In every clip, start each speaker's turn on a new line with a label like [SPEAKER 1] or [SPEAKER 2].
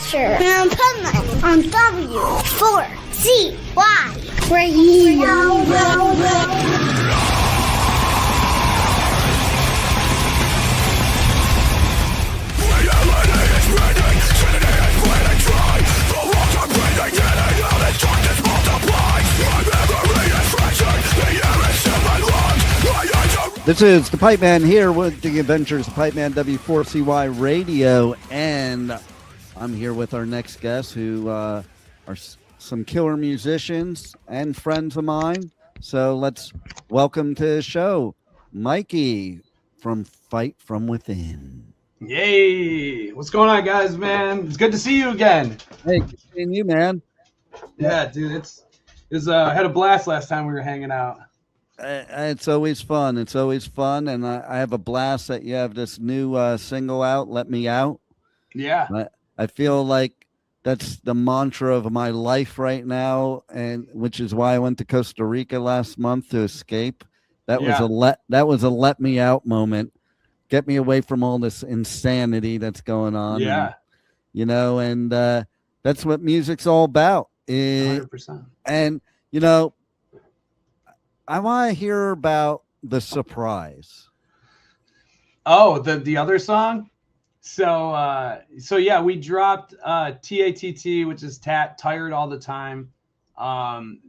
[SPEAKER 1] Adventure and Pipeman on W4CY Radio.
[SPEAKER 2] This is the Pipeman here with the Adventures of Pipeman W4CY Radio, and I'm here with our next guest who are some killer musicians and friends of mine. So let's welcome to the show, Mikey from Fight From Within.
[SPEAKER 3] Yay! What's going on, guys, man? It's good to see you again.
[SPEAKER 2] Hey, good seeing you, man.
[SPEAKER 3] Yeah, dude, I had a blast last time we were hanging out.
[SPEAKER 2] It's always fun. It's always fun, and I have a blast that you have this new single out, Let Me Out.
[SPEAKER 3] Yeah.
[SPEAKER 2] I feel like that's the mantra of my life right now, and which is why I went to Costa Rica last month to escape. That was a let me out moment. Get me away from all this insanity that's going on.
[SPEAKER 3] Yeah.
[SPEAKER 2] And that's what music's all about.
[SPEAKER 3] 100%.
[SPEAKER 2] And, I want to hear about the surprise.
[SPEAKER 3] Oh, the other song? So yeah, we dropped TATT, which is TATT, Tired All the Time.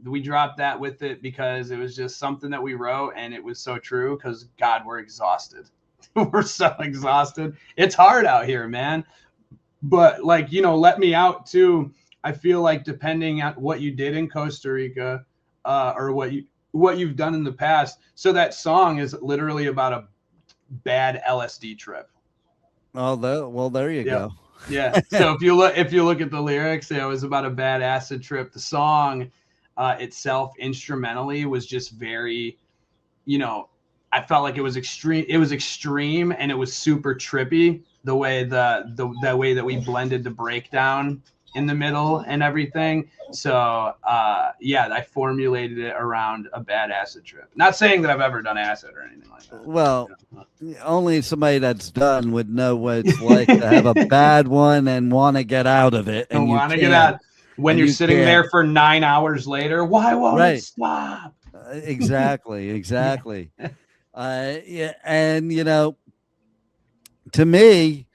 [SPEAKER 3] We dropped that with it because it was just something that we wrote, and it was so true because, God, we're exhausted. We're so exhausted. It's hard out here, man. But, Let Me Out, too, I feel like depending on what you did in Costa Rica or what you've done in the past. So that song is literally about a bad LSD trip.
[SPEAKER 2] Oh, well, there you go.
[SPEAKER 3] Yeah. So if you look at the lyrics, it was about a bad acid trip. The song itself, instrumentally, was just very, I felt like it was extreme. It was extreme, and it was super trippy. The way the way that we blended the breakdown in the middle and everything. So I formulated it around a bad acid trip. Not saying that I've ever done acid or anything like that.
[SPEAKER 2] Well, only somebody that's done would know what it's like to have a bad one and want to get out of it.
[SPEAKER 3] And want to get out when you're sitting there for 9 hours later. Why won't it stop?
[SPEAKER 2] Exactly. And to me,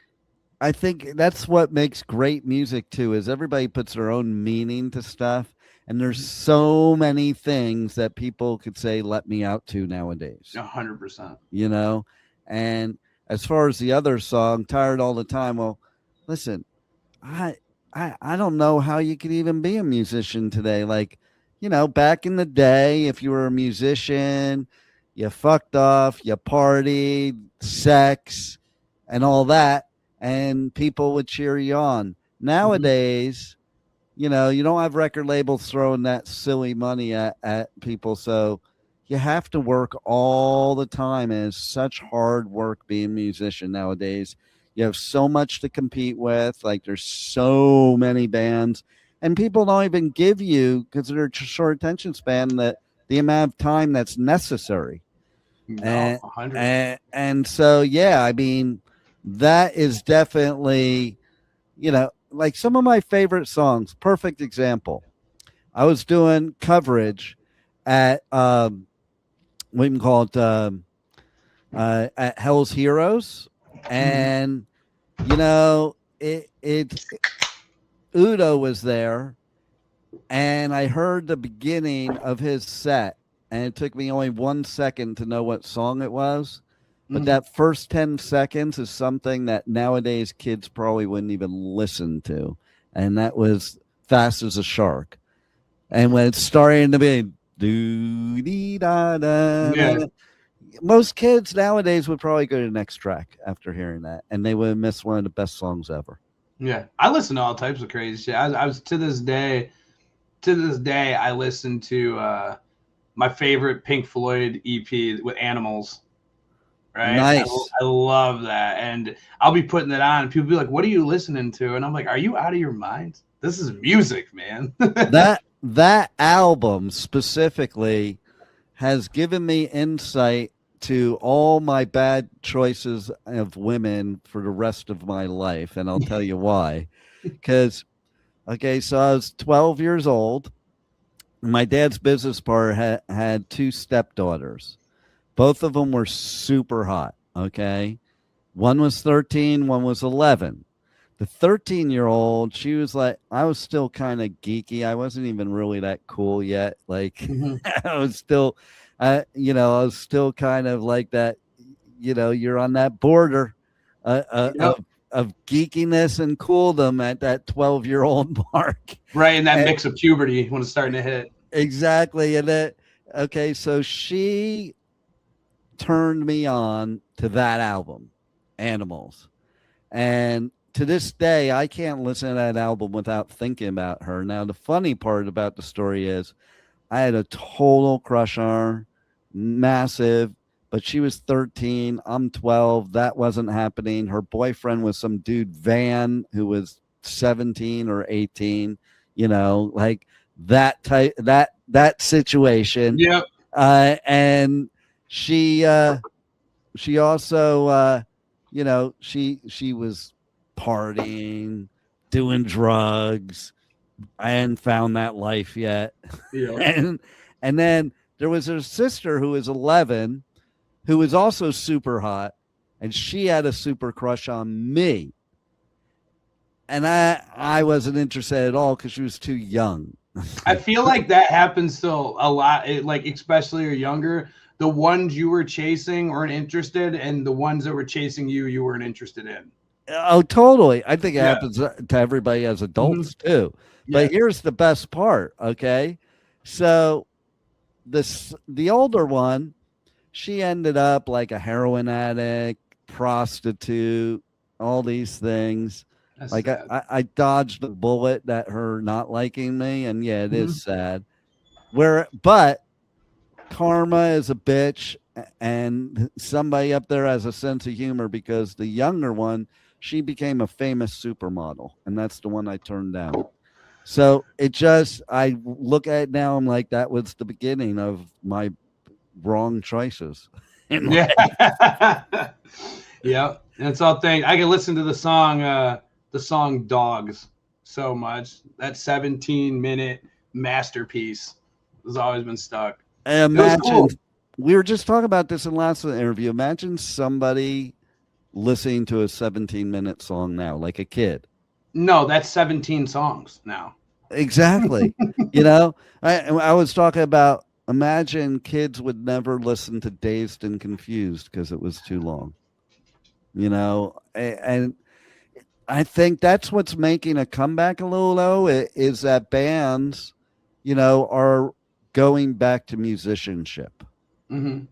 [SPEAKER 2] I think that's what makes great music too, is everybody puts their own meaning to stuff. And there's so many things that people could say, let me out to nowadays.
[SPEAKER 3] 100%.
[SPEAKER 2] And as far as the other song, Tired All the Time. Well, listen, I don't know how you could even be a musician today. Like, back in the day, if you were a musician, you fucked off, you partied, sex, and all that. And people would cheer you on. Nowadays, you don't have record labels throwing that silly money at people. So you have to work all the time. And it's such hard work being a musician nowadays. You have so much to compete with. Like, there's so many bands. And people don't even give you, because of their short attention span, that the amount of time that's necessary.
[SPEAKER 3] No, 100%.
[SPEAKER 2] And so, I mean, that is definitely, like some of my favorite songs. Perfect example. I was doing coverage at what do you call it, at Hell's Heroes, and Udo was there, and I heard the beginning of his set, and it took me only 1 second to know what song it was. But that first 10 seconds is something that nowadays kids probably wouldn't even listen to. And that was Fast as a Shark. And when it's starting to be doo-dee-da-da, most kids nowadays would probably go to the next track after hearing that. And they would have missed one of the best songs ever.
[SPEAKER 3] Yeah. I listen to all types of crazy shit. I was to this day, I listen to my favorite Pink Floyd EP with Animals. Right.
[SPEAKER 2] Nice.
[SPEAKER 3] I love that. And I'll be putting it on and people be like, what are you listening to? And I'm like, are you out of your mind? This is music, man.
[SPEAKER 2] that album specifically has given me insight to all my bad choices of women for the rest of my life. And I'll tell you why. because okay, so I was 12 years old. My dad's business partner had two stepdaughters. Both of them were super hot. Okay. One was 13, one was 11. The 13-year-old, she was like, I was still kind of geeky. I wasn't even really that cool yet. Like, I was still, I was still kind of like that, you're on that border of geekiness and cooldom at that 12-year-old mark.
[SPEAKER 3] Right. And that mix of puberty when it's starting to hit.
[SPEAKER 2] Exactly. And okay, so she turned me on to that album, Animals. And to this day, I can't listen to that album without thinking about her. Now, the funny part about the story is I had a total crush on her, massive, but she was 13. I'm 12. That wasn't happening. Her boyfriend was some dude, Van, who was 17 or 18, like that type, that situation.
[SPEAKER 3] Yep.
[SPEAKER 2] And she also, she was partying, doing drugs. I hadn't found that life yet.
[SPEAKER 3] Yeah.
[SPEAKER 2] And then there was her sister who was 11, who was also super hot, and she had a super crush on me. And I wasn't interested at all because she was too young.
[SPEAKER 3] I feel like that happens still a lot, like especially younger. The ones you were chasing weren't interested, and the ones that were chasing you weren't interested in.
[SPEAKER 2] Oh, totally. I think it happens to everybody as adults too. But here's the best part. Okay. So the older one, she ended up like a heroin addict, prostitute, all these things. That's like I dodged the bullet that her not liking me. And yeah, it is sad. But karma is a bitch, and somebody up there has a sense of humor, because the younger one, she became a famous supermodel, and that's the one I turned down. So I look at it now, I'm like, that was the beginning of my wrong choices.
[SPEAKER 3] Yeah. Yeah. And it's all things. I can listen to the song Dogs so much. That 17-minute masterpiece has always been stuck.
[SPEAKER 2] Imagine, we were just talking about this in last interview. Imagine somebody listening to a 17-minute song now, like a kid.
[SPEAKER 3] No, that's 17 songs now.
[SPEAKER 2] Exactly. I was talking about, imagine kids would never listen to Dazed and Confused because it was too long. And I think that's what's making a comeback a little, though, is that bands, are going back to musicianship. And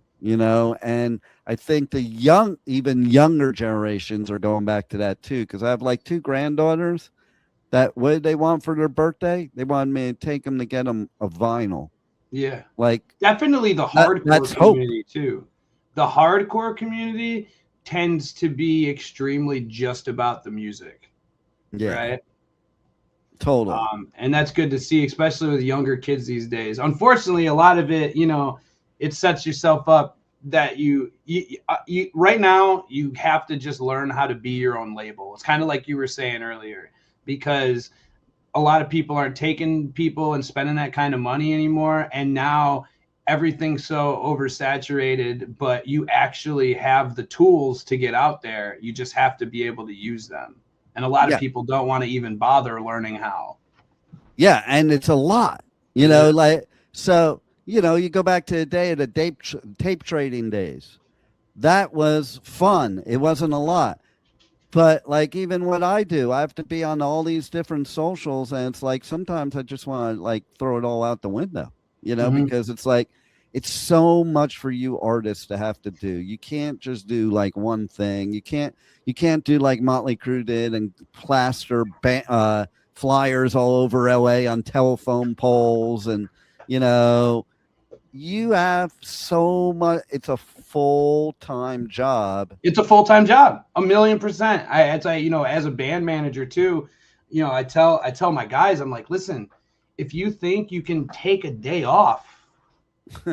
[SPEAKER 2] I think the even younger generations are going back to that too, because I have like two granddaughters that, what did they want for their birthday? They wanted me to take them to get them a vinyl.
[SPEAKER 3] Yeah,
[SPEAKER 2] like
[SPEAKER 3] definitely the hardcore community too. The hardcore community tends to be extremely just about the music. Yeah, right.
[SPEAKER 2] Totally.
[SPEAKER 3] And that's good to see, especially with younger kids these days. Unfortunately, a lot of it, it sets yourself up that you right now you have to just learn how to be your own label. It's kind of like you were saying earlier, because a lot of people aren't taking people and spending that kind of money anymore. And now everything's so oversaturated, but you actually have the tools to get out there. You just have to be able to use them. And a lot of people don't want to even bother learning how.
[SPEAKER 2] Yeah. And it's a lot, you go back to the day of the tape trading days. That was fun. It wasn't a lot. But like, even what I do, I have to be on all these different socials. And it's like, sometimes I just want to like throw it all out the window, because it's like, it's so much for you artists to have to do. You can't just do like one thing. You can't do like Motley Crue did and plaster flyers all over LA on telephone poles. And, you have so much. It's a full-time job.
[SPEAKER 3] It's a full-time job, 1,000,000%. As a band manager too, I tell my guys, I'm like, listen, if you think you can take a day off,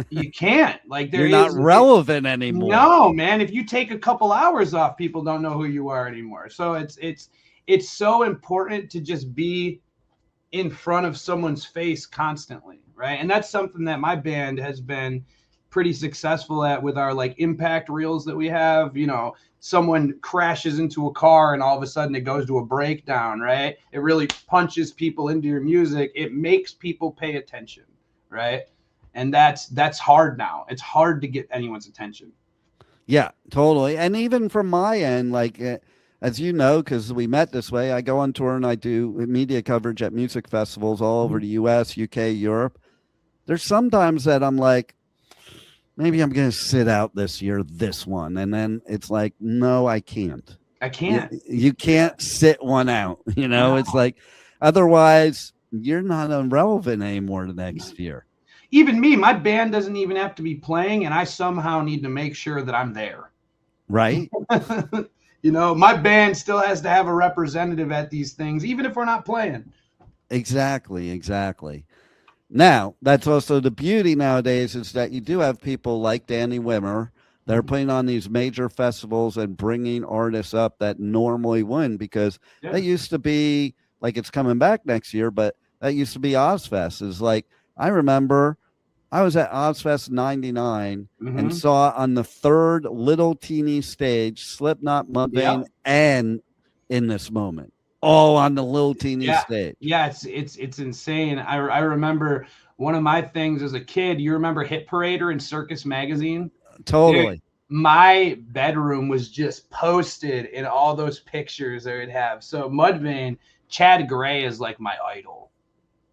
[SPEAKER 3] you can't. Like,
[SPEAKER 2] you're not relevant anymore.
[SPEAKER 3] No, man. If you take a couple hours off, people don't know who you are anymore. So it's it's so important to just be in front of someone's face constantly, right? And that's something that my band has been pretty successful at with our like impact reels that we have. You know, someone crashes into a car and all of a sudden it goes to a breakdown, right? It really punches people into your music. It makes people pay attention, right? And that's hard now. It's hard to get anyone's attention.
[SPEAKER 2] Yeah, totally. And even from my end, like, as you know, because we met this way, I go on tour and I do media coverage at music festivals all over the US, UK, Europe. There's sometimes that I'm like, maybe I'm going to sit out this year, this one. And then it's like, no, I can't.
[SPEAKER 3] I can't.
[SPEAKER 2] You can't sit one out. You know,
[SPEAKER 3] No.
[SPEAKER 2] it's like, otherwise, you're not relevant anymore the next year.
[SPEAKER 3] Even me, my band doesn't even have to be playing, and I somehow need to make sure that I'm there.
[SPEAKER 2] Right.
[SPEAKER 3] You know, my band still has to have a representative at these things, even if we're not playing.
[SPEAKER 2] Exactly. Exactly. Now, that's also the beauty nowadays is that you do have people like Danny Wimmer that are putting on these major festivals and bringing artists up that normally wouldn't, because that used to be like, it's coming back next year, but that used to be Ozfest. Is like, I remember I was at Ozfest 99 and saw on the third little teeny stage Slipknot, Mudvayne, and In This Moment, all on the little teeny stage.
[SPEAKER 3] Yeah, it's insane. I remember one of my things as a kid. You remember Hit Parader and Circus Magazine?
[SPEAKER 2] Totally.
[SPEAKER 3] Dude, my bedroom was just posted in all those pictures I would have. So Mudvayne, Chad Gray is like my idol.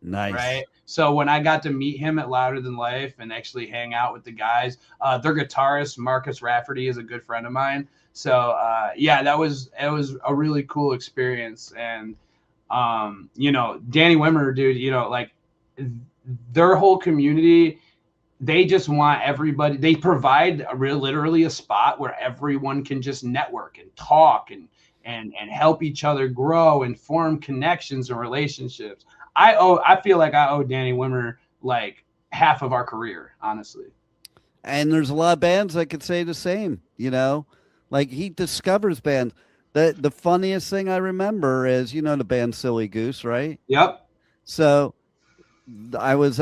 [SPEAKER 2] Nice.
[SPEAKER 3] Right. So when I got to meet him at Louder Than Life and actually hang out with the guys, their guitarist Marcus Rafferty is a good friend of mine. So yeah, it was a really cool experience. And you know, Danny Wimmer, dude, you know, like their whole community, they just want everybody. They provide literally a spot where everyone can just network and talk and help each other grow and form connections and relationships. I feel like I owe Danny Wimmer like half of our career, honestly.
[SPEAKER 2] And there's a lot of bands that could say the same, you know, like he discovers bands. The funniest thing I remember is, you know, the band Silly Goose, right?
[SPEAKER 3] Yep.
[SPEAKER 2] So I'm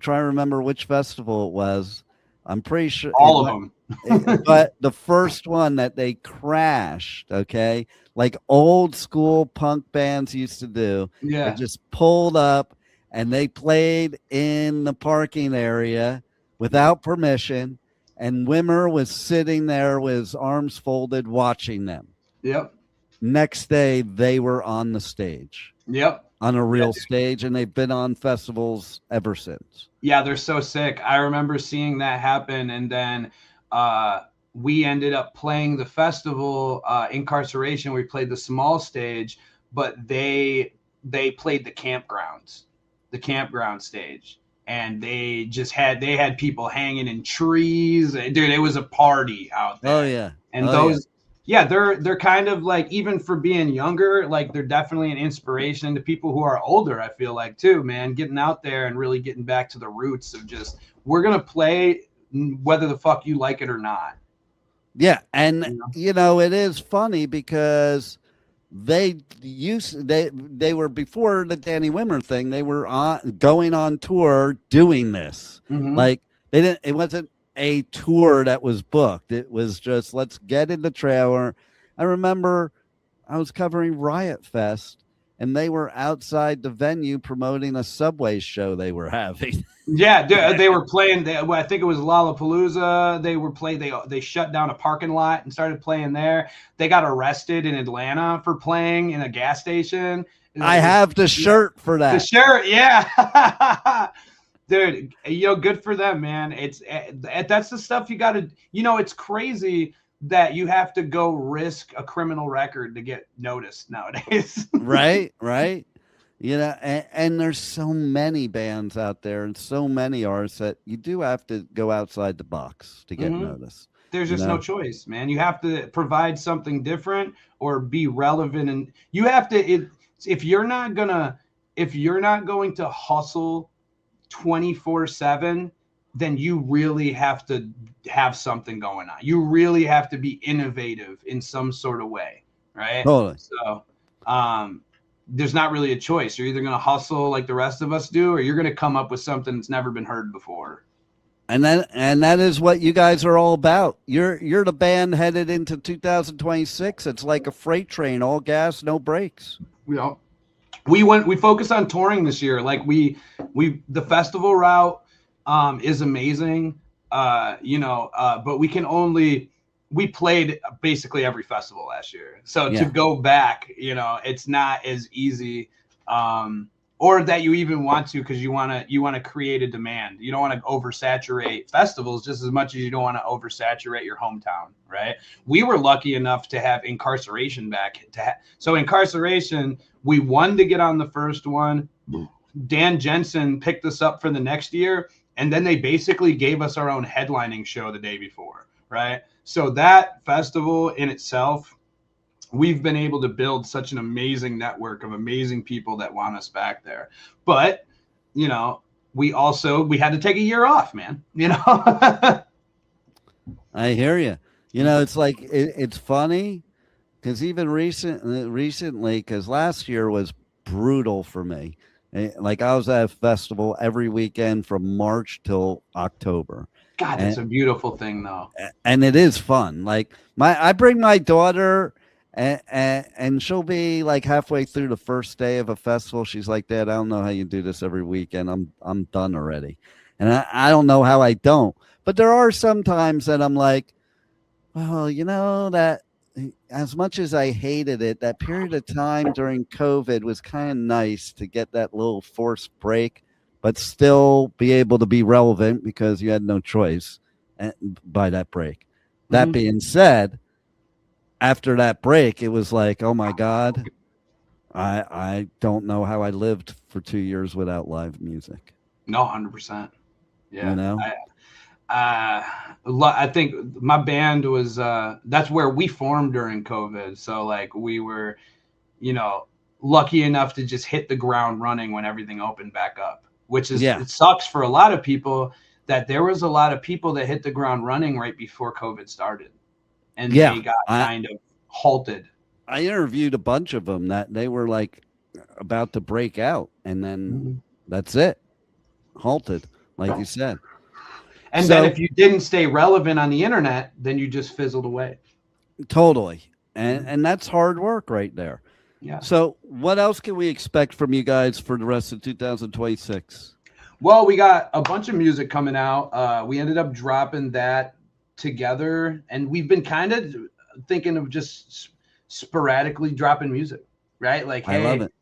[SPEAKER 2] trying to remember which festival it was. I'm pretty sure
[SPEAKER 3] all of them.
[SPEAKER 2] But the first one that they crashed, okay, like old school punk bands used to do.
[SPEAKER 3] Yeah.
[SPEAKER 2] They just pulled up and they played in the parking area without permission. And Wimmer was sitting there with his arms folded watching them.
[SPEAKER 3] Yep.
[SPEAKER 2] Next day, they were on the stage.
[SPEAKER 3] Yep.
[SPEAKER 2] On a real stage, and they've been on festivals ever since.
[SPEAKER 3] Yeah, they're so sick. I remember seeing that happen, and then we ended up playing the festival Incarceration. We played the small stage, but they played the campground stage, and they had people hanging in trees. Dude, it was a party out there.
[SPEAKER 2] Oh yeah,
[SPEAKER 3] and yeah, they're kind of like, even for being younger, like they're definitely an inspiration to people who are older, I feel like, too, man, getting out there and really getting back to the roots of just, we're going to play whether the fuck you like it or not.
[SPEAKER 2] Yeah. And, you know, it is funny because they were, before the Danny Wimmer thing, they were going on tour doing this. Like it wasn't a tour that was booked. It was just, let's get in the trailer. I remember I was covering Riot Fest and they were outside the venue promoting a Subway show they were having.
[SPEAKER 3] Yeah, they were playing. I think it was Lollapalooza. They were playing. They shut down a parking lot and started playing there. They got arrested in Atlanta for playing in a gas station.
[SPEAKER 2] I have the shirt for that.
[SPEAKER 3] The shirt, yeah. Dude, you know, good for them, man. That's the stuff you got to, you know, it's crazy that you have to go risk a criminal record to get noticed nowadays.
[SPEAKER 2] Right. You know, and there's so many bands out there and so many artists that you do have to go outside the box to get noticed.
[SPEAKER 3] There's just no choice, man. You have to provide something different or be relevant, and you have to. If you're not going to hustle 24/7, then you really have to have something going on. You really have to be innovative in some sort of way, right?
[SPEAKER 2] Totally.
[SPEAKER 3] So there's not really a choice. You're either going to hustle like the rest of us do, or you're going to come up with something that's never been heard before.
[SPEAKER 2] And that is what you guys are all about. You're the band headed into 2026. It's like a freight train, all gas, no brakes.
[SPEAKER 3] Yeah. We focused on touring this year. Like the festival route is amazing. But we played basically every festival last year. So to go back, it's not as easy. Or that you even want to, because you want to create a demand. You don't want to oversaturate festivals just as much as you don't want to oversaturate your hometown, right? We were lucky enough to have Incarceration back. So Incarceration, we won to get on the first one. Dan Jensen picked us up for the next year, and then they basically gave us our own headlining show the day before, right? So that festival in itself, we've been able to build such an amazing network of amazing people that want us back there. But, we had to take a year off, man,
[SPEAKER 2] I hear you. It's like, it's funny because even recently, because last year was brutal for me. Like I was at a festival every weekend from March till October.
[SPEAKER 3] God, it's a beautiful thing though.
[SPEAKER 2] And it is fun. Like I bring my daughter, and she'll be like halfway through the first day of a festival. She's like, Dad, I don't know how you do this every weekend. I'm done already. And I don't know how I don't. But there are some times that I'm like, well, that as much as I hated it, that period of time during COVID was kind of nice to get that little forced break, but still be able to be relevant because you had no choice by that break. That being said, after that break, it was like, oh my God, I don't know how I lived for 2 years without live music.
[SPEAKER 3] No, 100%. Yeah. I think my band was, that's where we formed during COVID. So like we were, lucky enough to just hit the ground running when everything opened back up, which is, it sucks for a lot of people that there was a lot of people that hit the ground running right before COVID started. And they got kind of halted.
[SPEAKER 2] I interviewed a bunch of them that they were like about to break out, and then that's it, halted, like you said.
[SPEAKER 3] And then if you didn't stay relevant on the internet, then you just fizzled away.
[SPEAKER 2] Totally, and that's hard work right there.
[SPEAKER 3] Yeah.
[SPEAKER 2] So what else can we expect from you guys for the rest of 2026?
[SPEAKER 3] Well, we got a bunch of music coming out. We ended up dropping that together, and we've been kind of thinking of just sporadically dropping music, right? Like, hey,
[SPEAKER 2] I love it.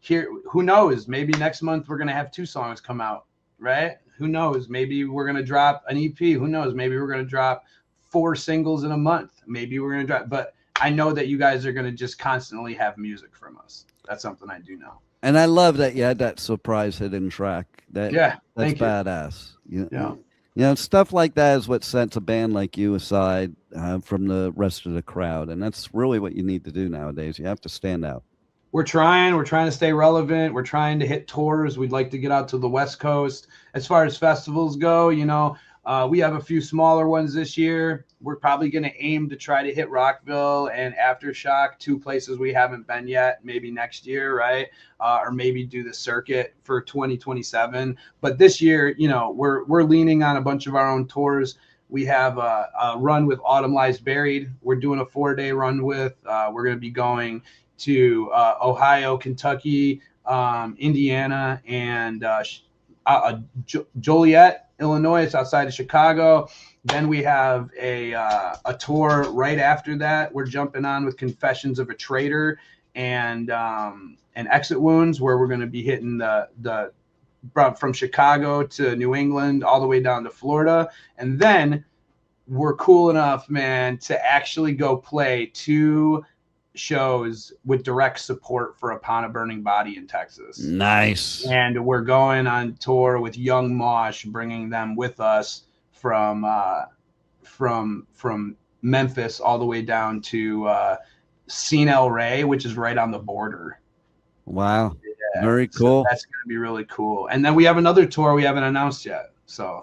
[SPEAKER 3] Here, who knows? Maybe next month we're gonna have 2 songs come out, right? Who knows? Maybe we're gonna drop an EP. Who knows? Maybe we're gonna drop 4 singles in a month. Maybe we're gonna drop. But I know that you guys are gonna just constantly have music from us. That's something I do know.
[SPEAKER 2] And I love that you had that surprise hidden track. That's badass. Stuff like that is what sets a band like you aside from the rest of the crowd. And that's really what you need to do nowadays. You have to stand out.
[SPEAKER 3] We're trying to stay relevant. We're trying to hit tours. We'd like to get out to the West Coast. As far as festivals go, we have a few smaller ones this year. We're probably going to aim to try to hit Rockville and Aftershock, 2 places we haven't been yet, maybe next year, right? Or maybe do the circuit for 2027. But this year, we're leaning on a bunch of our own tours. We have a run with Autumn Lies Buried. We're doing a 4-day run with. We're going to be going to Ohio, Kentucky, Indiana, and Joliet, Illinois. It's outside of Chicago. Then we have a tour right after that. We're jumping on with Confessions of a Traitor and Exit Wounds, where we're going to be hitting the from Chicago to New England all the way down to Florida. And then we're cool enough, man, to actually go play 2 shows with direct support for Upon a Burning Body in Texas.
[SPEAKER 2] Nice.
[SPEAKER 3] And we're going on tour with Young Mosh, bringing them with us from Memphis all the way down to Scene El Rey, which is right on the border.
[SPEAKER 2] Wow. Yeah. Very cool.
[SPEAKER 3] So that's going to be really cool. And then we have another tour we haven't announced yet. So.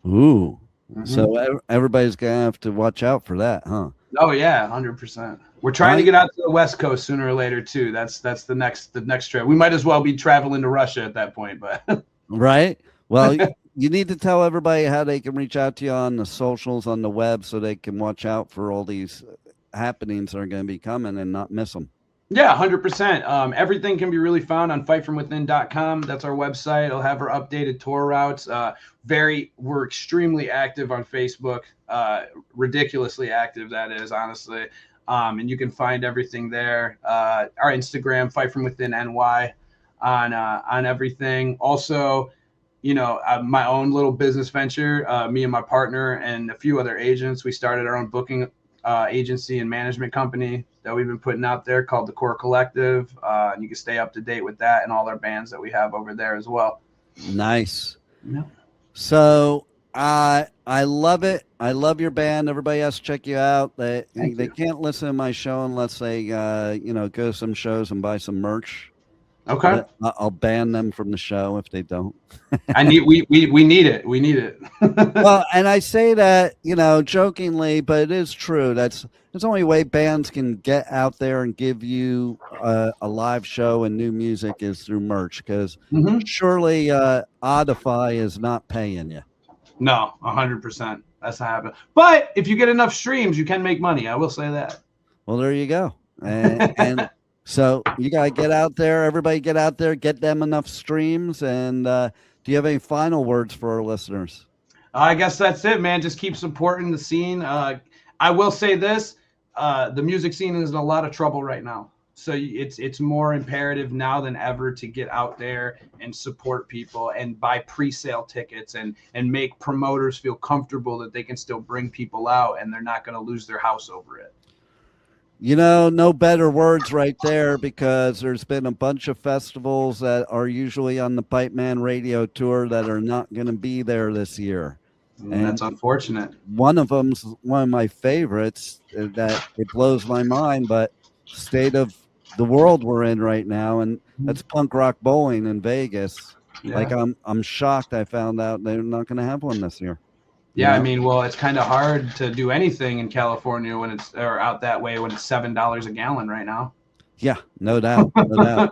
[SPEAKER 2] Ooh. So everybody's going to have to watch out for that, huh?
[SPEAKER 3] Oh yeah, 100%. We're trying to get out to the West Coast sooner or later too. That's the next trip. We might as well be traveling to Russia at that point, but
[SPEAKER 2] right. Well, you need to tell everybody how they can reach out to you on the socials, on the web, so they can watch out for all these happenings that are going to be coming and not miss them.
[SPEAKER 3] Yeah, 100%. Everything can be really found on fightfromwithin.com. That's our website. It'll have our updated tour routes. We're extremely active on Facebook, ridiculously active, that is, honestly. And you can find everything there. Our Instagram, Fight From Within NY, on everything. Also, my own little business venture, me and my partner and a few other agents, we started our own booking agency and management company that we've been putting out there called the Core Collective. And you can stay up to date with that and all our bands that we have over there as well.
[SPEAKER 2] Nice.
[SPEAKER 3] Yeah.
[SPEAKER 2] So I love it. I love your band. Everybody has to check you out. They can't listen to my show unless they go to some shows and buy some merch.
[SPEAKER 3] Okay.
[SPEAKER 2] I'll ban them from the show if they don't.
[SPEAKER 3] we need it. We need it.
[SPEAKER 2] Well, and I say that, jokingly, but it is true. That's the only way bands can get out there and give you a live show and new music is through merch, because surely Audify is not paying you.
[SPEAKER 3] No, 100%. That's not happening. But if you get enough streams, you can make money. I will say that.
[SPEAKER 2] Well, there you go. And so you got to get out there. Everybody get out there, get them enough streams. And do you have any final words for our listeners?
[SPEAKER 3] I guess that's it, man. Just keep supporting the scene. I will say this. The music scene is in a lot of trouble right now. So it's more imperative now than ever to get out there and support people and buy pre-sale tickets and make promoters feel comfortable that they can still bring people out and they're not going to lose their house over it.
[SPEAKER 2] No better words right there, because there's been a bunch of festivals that are usually on the Pipeman radio tour that are not going to be there this year.
[SPEAKER 3] And that's unfortunate.
[SPEAKER 2] One of them's one of my favorites that it blows my mind, but state of the world we're in right now, and that's Punk Rock Bowling in Vegas.
[SPEAKER 3] Yeah.
[SPEAKER 2] Like I'm shocked I found out they're not going to have one this year.
[SPEAKER 3] Yeah, I mean, well, it's kind of hard to do anything in California or out that way when it's $7 a gallon right now.
[SPEAKER 2] Yeah, no doubt, no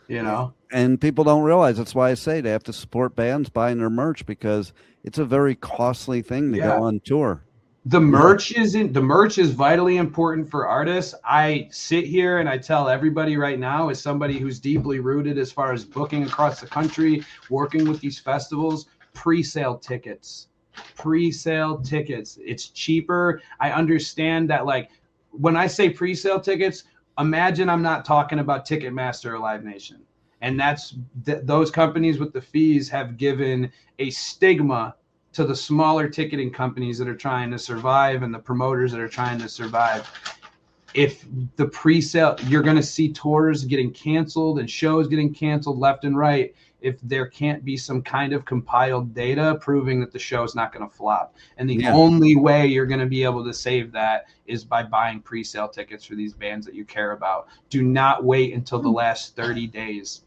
[SPEAKER 2] doubt. And people don't realize, that's why I say they have to support bands buying their merch, because it's a very costly thing to go on tour.
[SPEAKER 3] The merch is vitally important for artists. I sit here and I tell everybody right now, as somebody who's deeply rooted as far as booking across the country, working with these festivals, pre-sale tickets. It's cheaper. I understand that, like, when I say pre-sale tickets, imagine I'm not talking about Ticketmaster or Live Nation. And that's those companies with the fees have given a stigma to the smaller ticketing companies that are trying to survive and the promoters that are trying to survive. If the pre-sale, you're going to see tours getting canceled and shows getting canceled left and right if there can't be some kind of compiled data proving that the show is not going to flop. And the only way you're going to be able to save that is by buying pre-sale tickets for these bands that you care about. Do not wait until the last 30 days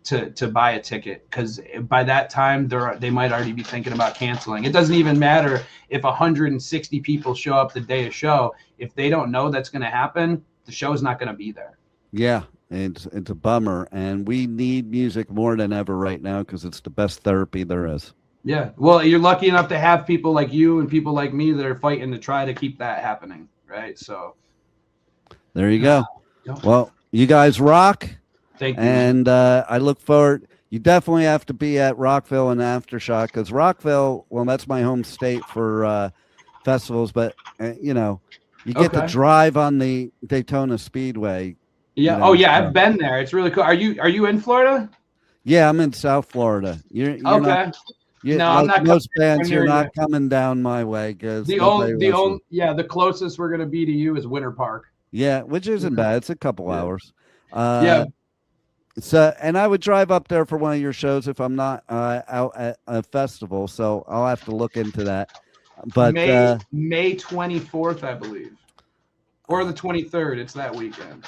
[SPEAKER 3] to buy a ticket, because by that time they might already be thinking about canceling. It doesn't even matter if 160 people show up the day of show. If they don't know that's going to happen, the show's not going to be there. Yeah.
[SPEAKER 2] It's a bummer, and we need music more than ever right now, because it's the best therapy there is.
[SPEAKER 3] Yeah. Well, you're lucky enough to have people like you and people like me that are fighting to try to keep that happening. Right. So
[SPEAKER 2] there you go. Well, you guys rock.
[SPEAKER 3] Thank you.
[SPEAKER 2] And I look forward. You definitely have to be at Rockville and Aftershock, because Rockville, well, that's my home state for festivals, but you get to drive on the Daytona Speedway.
[SPEAKER 3] Yeah. Oh yeah, I've been there. It's really cool. Are you in Florida?
[SPEAKER 2] Yeah, I'm in South Florida. You're
[SPEAKER 3] okay.
[SPEAKER 2] No, I'm not. Most bands, you're not coming down my way, because
[SPEAKER 3] the closest we're gonna be to you is Winter Park.
[SPEAKER 2] Yeah, which isn't bad. It's a couple hours.
[SPEAKER 3] Yeah.
[SPEAKER 2] So, and I would drive up there for one of your shows if I'm not out at a festival. So I'll have to look into that. But
[SPEAKER 3] May 24th, I believe, or the 23rd. It's that weekend.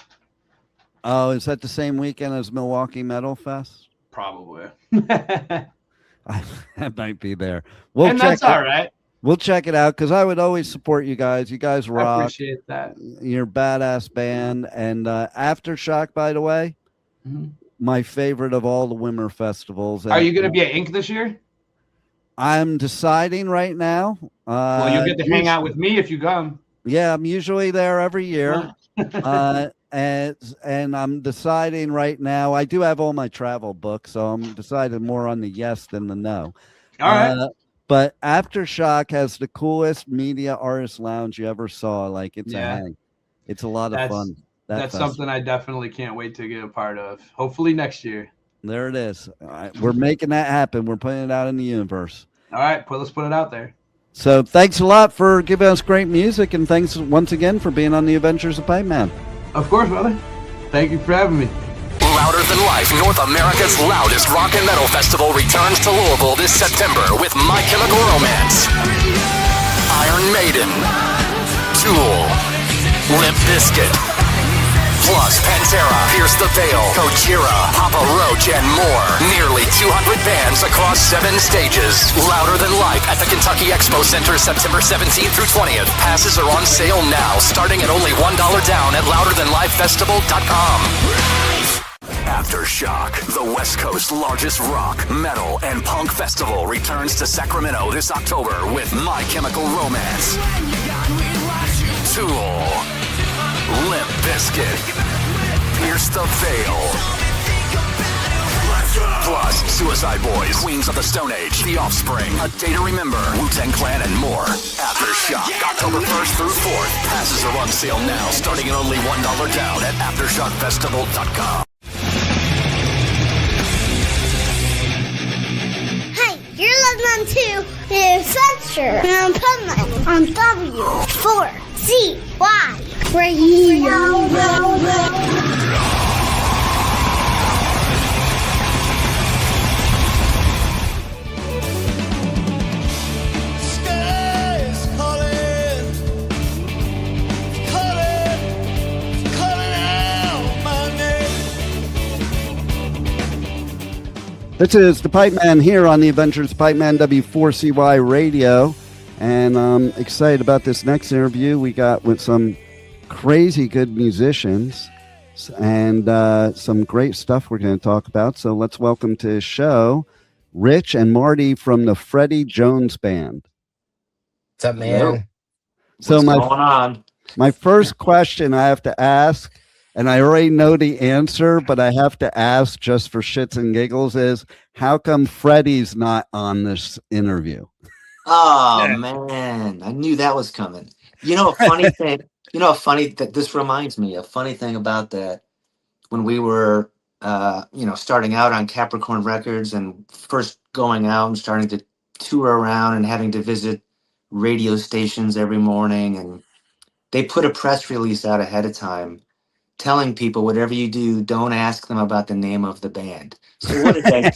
[SPEAKER 2] Oh, is that the same weekend as Milwaukee Metal Fest?
[SPEAKER 3] Probably.
[SPEAKER 2] I might be there. We'll
[SPEAKER 3] and that's all right.
[SPEAKER 2] We'll check it out because I would always support you guys. You guys
[SPEAKER 3] I
[SPEAKER 2] rock.
[SPEAKER 3] appreciate that.
[SPEAKER 2] You're a badass band. And Aftershock, by the way, my favorite of all the Wimmer festivals.
[SPEAKER 3] Are you going to be at Ink this year?
[SPEAKER 2] I'm deciding right now.
[SPEAKER 3] Well, you'll get to hang out with me if you come.
[SPEAKER 2] Yeah, I'm usually there every year. And I'm deciding right now. I do have all my travel booked, so I'm deciding more on the yes than the no.
[SPEAKER 3] All right.
[SPEAKER 2] But Aftershock has the coolest media artist lounge you ever saw. Like it's a hang. It's a lot of fun.
[SPEAKER 3] That's something I definitely can't wait to get a part of. Hopefully next year.
[SPEAKER 2] There it is. We're making that happen. We're putting it out in the universe.
[SPEAKER 3] All right, let's put it out there.
[SPEAKER 2] So thanks a lot for giving us great music, and thanks once again for being on the Adventures of Pipeman.
[SPEAKER 3] Of course, brother. Thank you for having me.
[SPEAKER 4] Louder Than Life, North America's loudest rock and metal festival, returns to Louisville this September with My Chemical Romance, Iron Maiden, Tool, Limp Bizkit, plus Pantera, Pierce the Veil, Gojira, Papa Roach, and more. Nearly 200 bands across 7 stages. Louder Than Life at the Kentucky Expo Center, September 17th through 20th. Passes are on sale now, starting at only $1 down at louderthanlifefestival.com. Aftershock, the West Coast's largest rock, metal, and punk festival, returns to Sacramento this October with My Chemical Romance, Tool, Limp Bizkit, Pierce the Veil, plus Suicide Boys, Queens of the Stone Age, The Offspring, A Day to Remember, Wu-Tang Clan, and more. Aftershock, October 1st through 4th. Passes are on sale now, starting at only $1 down at AftershockFestival.com.
[SPEAKER 1] Hey, you're listening to the Adventure and Pipeman on W4CY Radio.
[SPEAKER 2] This is the Pipeman here on the Adventures of Pipeman W4CY Radio, and I'm excited about this next interview we got with some crazy good musicians and some great stuff we're going to talk about. So let's welcome to the show Rich and Marty from the Freddie Jones Band.
[SPEAKER 5] What's up, man?
[SPEAKER 2] So
[SPEAKER 5] What's going on?
[SPEAKER 2] My first question I have to ask, and I already know the answer, but I have to ask just for shits and giggles, is how come Freddie's not on this interview?
[SPEAKER 5] Oh, man. I knew that was coming. You know, a funny thing, that this reminds me, a funny thing about that, when we were, starting out on Capricorn Records and first going out and starting to tour around and having to visit radio stations every morning, and they put a press release out ahead of time telling people, whatever you do, don't ask them about the name of the band. So what did they?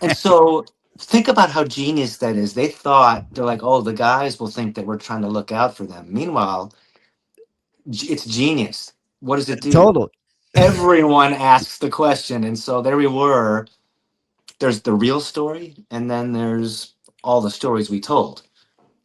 [SPEAKER 5] And so think about how genius that is. They thought, they're like, oh, the guys will think that we're trying to look out for them. Meanwhile, it's genius. What does it do?
[SPEAKER 2] Totally.
[SPEAKER 5] Everyone asks the question. And so there we were. There's the real story, and then there's all the stories we told.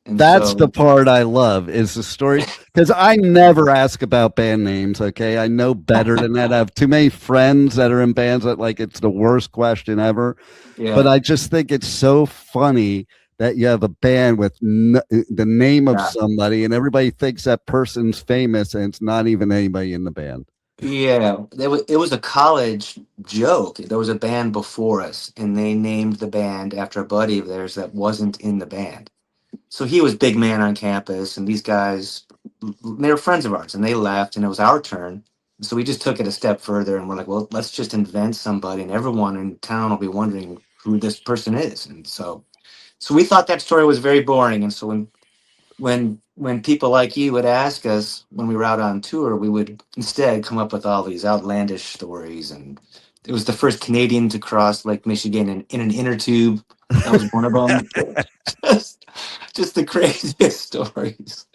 [SPEAKER 5] And
[SPEAKER 2] that's the part I love, is the story, because I never ask about band names. Okay, I know better than that. I have too many friends that are in bands that like it's the worst question ever.
[SPEAKER 5] Yeah.
[SPEAKER 2] But I just think it's so funny that you have a band with the name of somebody, and everybody thinks that person's famous, and it's not even anybody in the band.
[SPEAKER 5] Yeah, it was a college joke. There was a band before us, and they named the band after a buddy of theirs that wasn't in the band. So he was big man on campus, and these guys, they were friends of ours, and they left, and it was our turn. So we just took it a step further, and we're like, well, let's just invent somebody, and everyone in town will be wondering who this person is. And so we thought that story was very boring. And so when people like you would ask us when we were out on tour, we would instead come up with all these outlandish stories. And it was the first Canadian to cross Lake Michigan in an inner tube. That was one of them. just the craziest stories.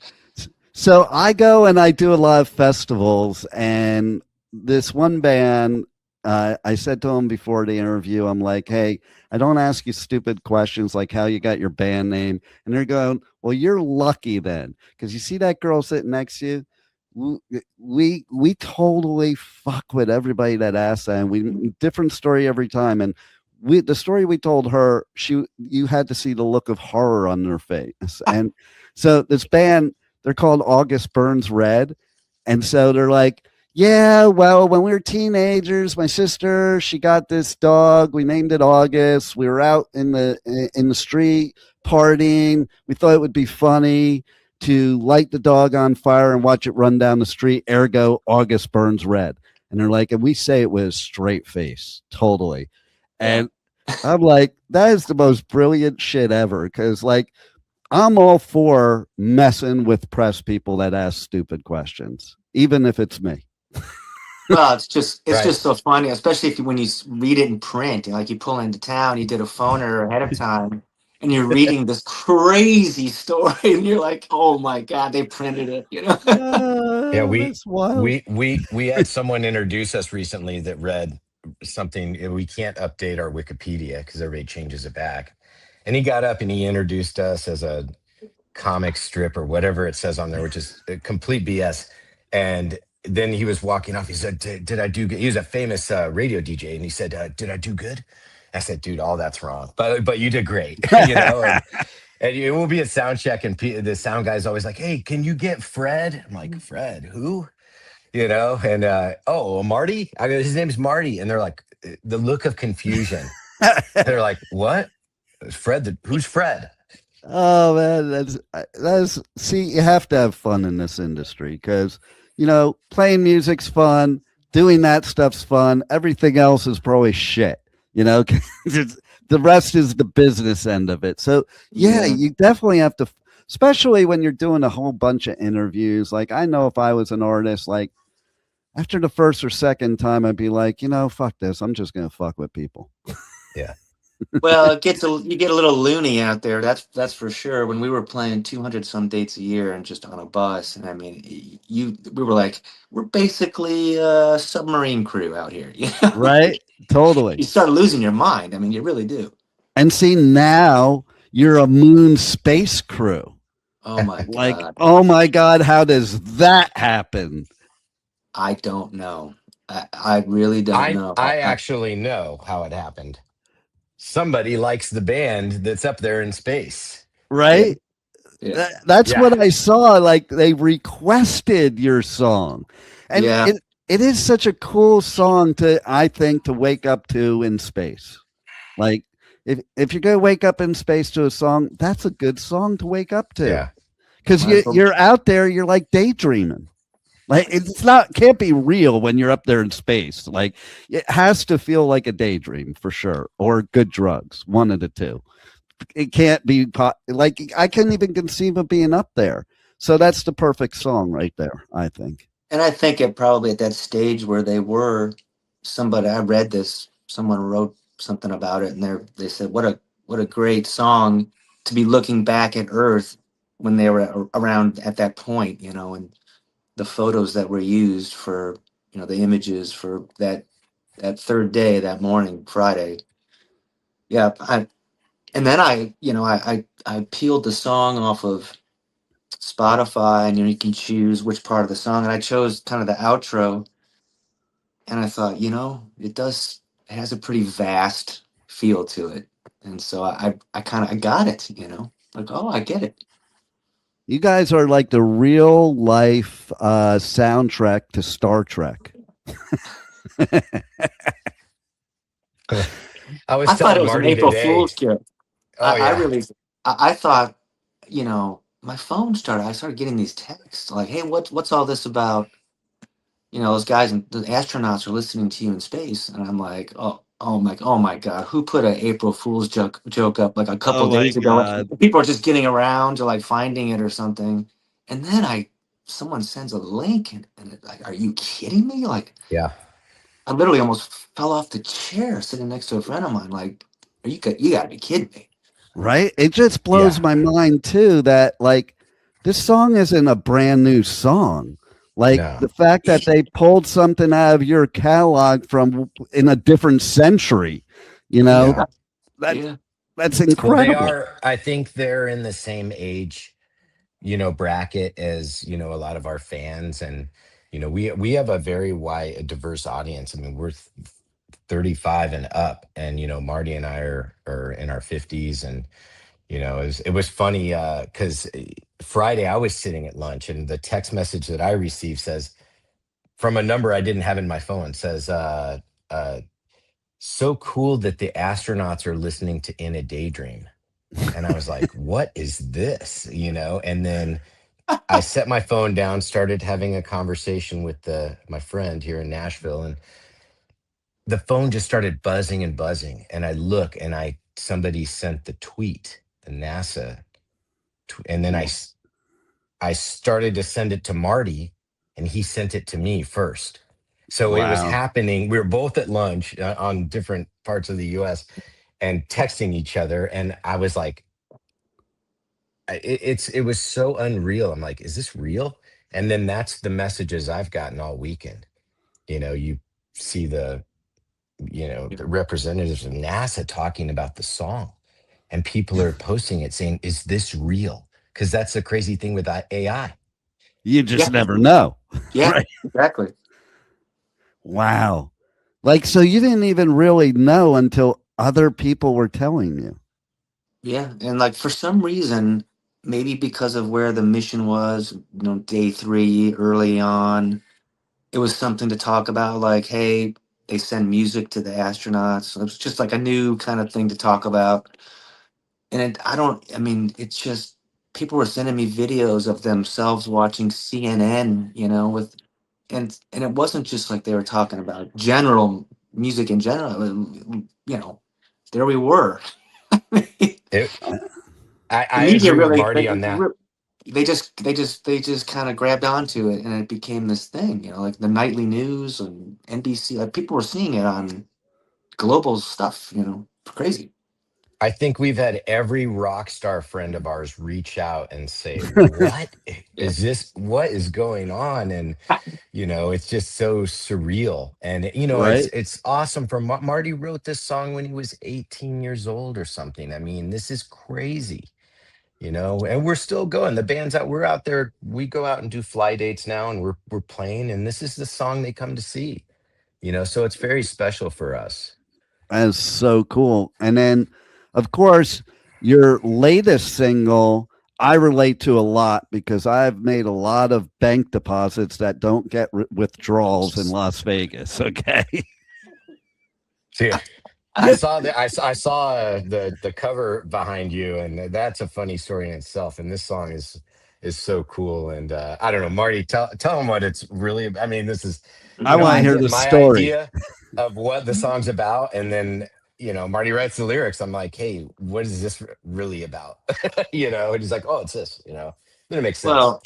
[SPEAKER 2] So I go and I do a lot of festivals, and this one band I said to him before the interview, I'm like, hey, I don't ask you stupid questions like how you got your band name. And they're going, well, you're lucky then, because you see that girl sitting next to you. We totally fuck with everybody that asks that, and we different story every time. And the story we told her, you had to see the look of horror on their face. And so this band, they're called August Burns Red, and so they're like, yeah, well, when we were teenagers, my sister, she got this dog. We named it August. We were out in the street partying. We thought it would be funny to light the dog on fire and watch it run down the street. Ergo, August Burns Red. And they're like, and we say it with a straight face, totally. And I'm like, that is the most brilliant shit ever. Because like, I'm all for messing with press people that ask stupid questions, even if it's me.
[SPEAKER 5] Well, it's just so funny, especially when you read it in print. Like you pull into town, you did a phoner ahead of time, and you're reading this crazy story, and you're like, "Oh my god, they printed it!" You know?
[SPEAKER 6] Yeah,
[SPEAKER 2] That's wild.
[SPEAKER 6] we had someone introduce us recently that read something. We can't update our Wikipedia because everybody changes it back. And he got up and he introduced us as a comic strip or whatever it says on there, which is a complete BS. And then he was walking off. He said, "Did I do good?" He was a famous radio DJ, and he said, "Did I do good?" I said, "Dude, all that's wrong, but you did great." You know. And it will be a sound check, and the sound guy's always like, "Hey, can you get Fred?" I'm like, "Fred, who?" You know. And oh, Marty. I go, his name's Marty, and they're like, the look of confusion. They're like, "What? Fred? Who's Fred?"
[SPEAKER 2] Oh man, that's see, you have to have fun in this industry because playing music's fun, doing that stuff's fun. Everything else is probably shit. The rest is the business end of it. So yeah, you definitely have to, especially when you're doing a whole bunch of interviews. Like I know if I was an artist, like after the first or second time, I'd be like, fuck this. I'm just gonna fuck with people.
[SPEAKER 6] Yeah.
[SPEAKER 5] Well, you get a little loony out there. That's for sure. When we were playing 200 some dates a year and just on a bus, and I mean, we were like, we're basically a submarine crew out here.
[SPEAKER 2] Right? Totally.
[SPEAKER 5] You start losing your mind. I mean, you really do.
[SPEAKER 2] And see, now you're a moon space crew.
[SPEAKER 5] Oh my god!
[SPEAKER 2] Like, oh my god, how does that happen?
[SPEAKER 5] I don't know. I really don't know.
[SPEAKER 6] I actually know how it happened. Somebody likes the band that's up there in space.
[SPEAKER 2] Right?
[SPEAKER 5] Yeah.
[SPEAKER 2] That's what I saw. Like they requested your song. And it is such a cool song I think, to wake up to in space. Like if you're going to wake up in space to a song, that's a good song to wake up to.
[SPEAKER 6] Yeah.
[SPEAKER 2] Because you're out there, you're like daydreaming. Like can't be real when you're up there in space. Like it has to feel like a daydream for sure, or good drugs, one of the two. It can't be like I couldn't even conceive of being up there. So that's the perfect song right there, I think.
[SPEAKER 5] And I think it probably at that stage where they were, I read this, someone wrote something about it, and they said, what a great song to be looking back at Earth when they were around at that point, and the photos that were used for, the images for that third day, that morning, Friday. Yeah. And then I peeled the song off of Spotify, and you can choose which part of the song, and I chose kind of the outro, and I thought, it has a pretty vast feel to it, and so I got it, like, oh, I get it.
[SPEAKER 2] You guys are like the real life soundtrack to Star Trek.
[SPEAKER 6] I
[SPEAKER 5] thought it was
[SPEAKER 6] Marty
[SPEAKER 5] an April
[SPEAKER 6] today.
[SPEAKER 5] Fool's joke.
[SPEAKER 6] Oh, yeah.
[SPEAKER 5] I thought, my phone I started getting these texts like, hey, what's all this about? Those guys and the astronauts are listening to you in space. And I'm like, oh my God, who put an April Fool's joke up like a couple days ago? Like, people are just getting around to like finding it or something. And then someone sends a link and it's like, are you kidding me? Like,
[SPEAKER 6] yeah.
[SPEAKER 5] I literally almost fell off the chair sitting next to a friend of mine. Like, you gotta be kidding me.
[SPEAKER 2] Right? It just blows my mind too that like this song isn't a brand new song. Like
[SPEAKER 6] No.
[SPEAKER 2] the fact that they pulled something out of your catalog from in a different century, you know,
[SPEAKER 6] Yeah.
[SPEAKER 2] that
[SPEAKER 5] Yeah.
[SPEAKER 2] that's
[SPEAKER 6] Well, they
[SPEAKER 2] incredible.
[SPEAKER 6] are, I think they're in the same age, bracket as, a lot of our fans. And, we have a very wide, a diverse audience. I mean, we're 35 and up, and, Marty and I are in our 50s. And, it was funny because Friday I was sitting at lunch, and the text message that I received says, from a number I didn't have in my phone, says, uh, so cool that the astronauts are listening to In a Daydream. And I was like, what is this? And then I set my phone down, started having a conversation with my friend here in Nashville, and the phone just started buzzing and buzzing. And I look, and somebody sent the tweet, the NASA, and then I started to send it to Marty, and he sent it to me first. So it was
[SPEAKER 2] Wow.
[SPEAKER 6] happening. We were both at lunch on different parts of the US and texting each other. And I was like, it was so unreal. I'm like, is this real? And then that's the messages I've gotten all weekend. You see the representatives of NASA talking about the song, and people are posting it saying, is this real? Because that's the crazy thing with AI.
[SPEAKER 2] You
[SPEAKER 5] Yeah.
[SPEAKER 2] just never know.
[SPEAKER 5] Yeah.
[SPEAKER 2] Right.
[SPEAKER 5] Exactly.
[SPEAKER 2] Wow. Like, so you didn't even really know until other people were telling you.
[SPEAKER 5] Yeah. And like for some reason, maybe because of where the mission was, day 3 early on, it was something to talk about. Like, hey, they send music to the astronauts. It was just like a new kind of thing to talk about. And it's just people were sending me videos of themselves watching CNN, and it wasn't just like they were talking about general music in general. There we were. The
[SPEAKER 6] It, I
[SPEAKER 5] media
[SPEAKER 6] agree with
[SPEAKER 5] really,
[SPEAKER 6] Marty on that.
[SPEAKER 5] they just kind of grabbed onto it, and it became this thing. Like the nightly news and NBC. Like people were seeing it on global stuff. Crazy.
[SPEAKER 6] I think we've had every rock star friend of ours reach out and say, what
[SPEAKER 5] Yeah.
[SPEAKER 6] is this? What is going on? And, it's just so surreal. And,
[SPEAKER 2] Right.
[SPEAKER 6] it's awesome. For Marty wrote this song when he was 18 years old or something. I mean, this is crazy, and we're still going. The band's out. We're out there. We go out and do fly dates now, and we're playing. And this is the song they come to see, so it's very special for us.
[SPEAKER 2] That is so cool. And then, of course, your latest single, I relate to a lot because I've made a lot of bank deposits that don't get withdrawals in Las Vegas. Okay.
[SPEAKER 6] See, I saw the cover behind you, and that's a funny story in itself. And this song is so cool. And I don't know, Marty, tell them what it's really. I mean, this is
[SPEAKER 2] I want to
[SPEAKER 6] I
[SPEAKER 2] hear
[SPEAKER 6] get
[SPEAKER 2] the
[SPEAKER 6] my
[SPEAKER 2] story.
[SPEAKER 6] idea of what the song's about, and then Marty writes the lyrics. I'm like, hey, what is this really about? And he's like, oh, it's this. Then it makes sense.
[SPEAKER 5] Well,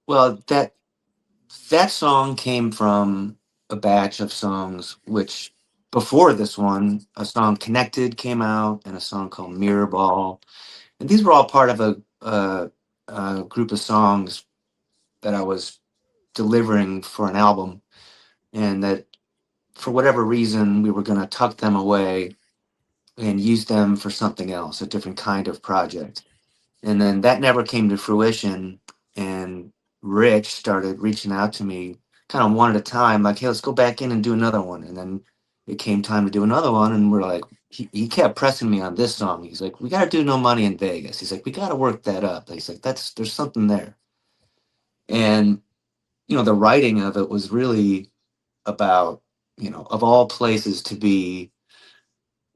[SPEAKER 5] well, that song came from a batch of songs which before this one, a song Connected came out and a song called Mirror Ball. And these were all part of a group of songs that I was delivering for an album, and that for whatever reason we were going to tuck them away and use them for something else, a different kind of project. And then that never came to fruition. And Rich started reaching out to me kind of one at a time, like, hey, let's go back in and do another one. And then it came time to do another one. And we're like, he kept pressing me on this song. He's like, we got to do No Money in Vegas. He's like, we got to work that up. He's like, there's something there. And, the writing of it was really about, of all places to be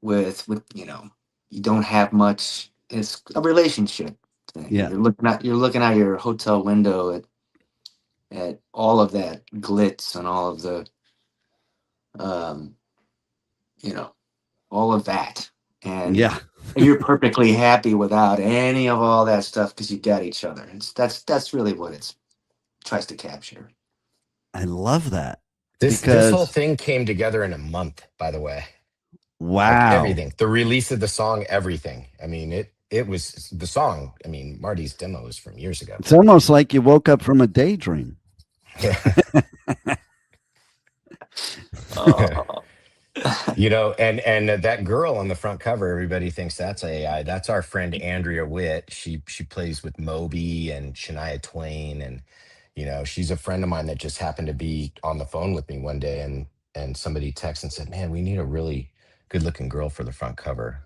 [SPEAKER 5] with, you don't have much. It's a relationship thing.
[SPEAKER 2] Yeah.
[SPEAKER 5] You're looking out your hotel window at all of that glitz and all of the um all of that, and
[SPEAKER 2] Yeah.
[SPEAKER 5] you're perfectly happy without any of all that stuff because you got each other. That's really what it tries to capture.
[SPEAKER 2] I love that
[SPEAKER 6] This whole
[SPEAKER 2] because,
[SPEAKER 6] thing came together in a month, by the way. Like
[SPEAKER 2] wow.
[SPEAKER 6] everything, the release of the song, everything. I mean, it was the song. I mean, Marty's demo is from years ago.
[SPEAKER 2] It's almost like you woke up from a daydream.
[SPEAKER 5] Oh.
[SPEAKER 6] You know, and that girl on the front cover, everybody thinks that's AI. That's our friend Andrea Witt. She plays with Moby and Shania Twain, and you know, she's a friend of mine that just happened to be on the phone with me one day, and somebody texted and said, "Man, we need a really good-looking girl for the front cover."